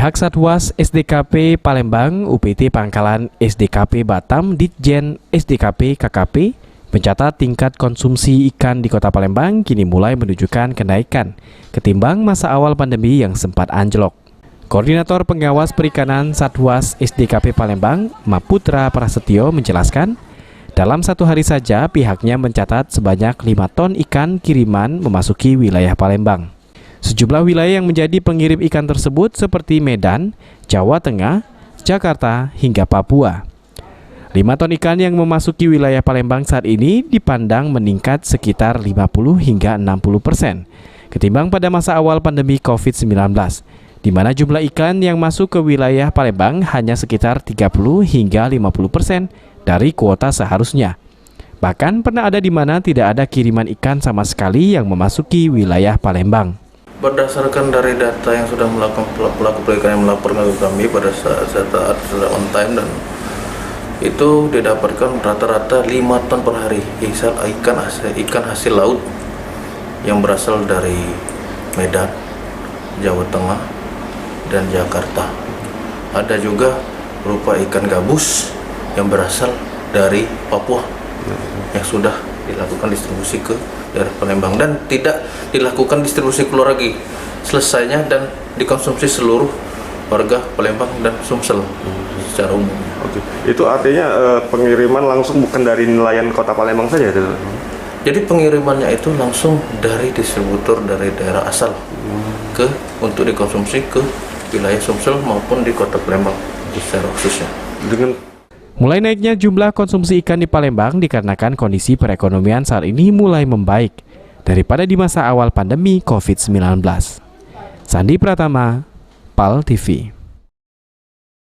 Pihak Satwas SDKP Palembang, UPT Pangkalan SDKP Batam, Ditjen SDKP KKP, mencatat tingkat konsumsi ikan di Kota Palembang kini mulai menunjukkan kenaikan ketimbang masa awal pandemi yang sempat anjlok. Koordinator Pengawas Perikanan Satwas SDKP Palembang, Maputra Prasetyo menjelaskan, dalam satu hari saja pihaknya mencatat sebanyak 5 ton ikan kiriman memasuki wilayah Palembang. Sejumlah wilayah yang menjadi pengirim ikan tersebut seperti Medan, Jawa Tengah, Jakarta, hingga Papua. 5 ton ikan yang memasuki wilayah Palembang saat ini dipandang meningkat sekitar 50 hingga 60% ketimbang pada masa awal pandemi COVID-19, di mana jumlah ikan yang masuk ke wilayah Palembang hanya sekitar 30 hingga 50% dari kuota seharusnya. Bahkan pernah ada di mana tidak ada kiriman ikan sama sekali yang memasuki wilayah Palembang. Berdasarkan dari data yang sudah melakukan pelaku perikanan yang melaporkan ke kami pada saat sudah on time, dan itu didapatkan rata-rata 5 ton per hari ikan hasil laut yang berasal dari Medan, Jawa Tengah, dan Jakarta. Ada juga berupa ikan gabus yang berasal dari Papua yang sudah dilakukan distribusi ke daerah Palembang dan tidak dilakukan distribusi keluar lagi, selesainya dan dikonsumsi seluruh warga Palembang dan Sumsel secara umum. Oke. Itu artinya pengiriman langsung bukan dari nelayan Kota Palembang saja? Jadi pengirimannya itu langsung dari distributor dari daerah asal untuk dikonsumsi ke wilayah Sumsel maupun di Kota Palembang secara khususnya. Mulai naiknya jumlah konsumsi ikan di Palembang dikarenakan kondisi perekonomian saat ini mulai membaik daripada di masa awal pandemi COVID-19. Sandi Pratama, PAL TV.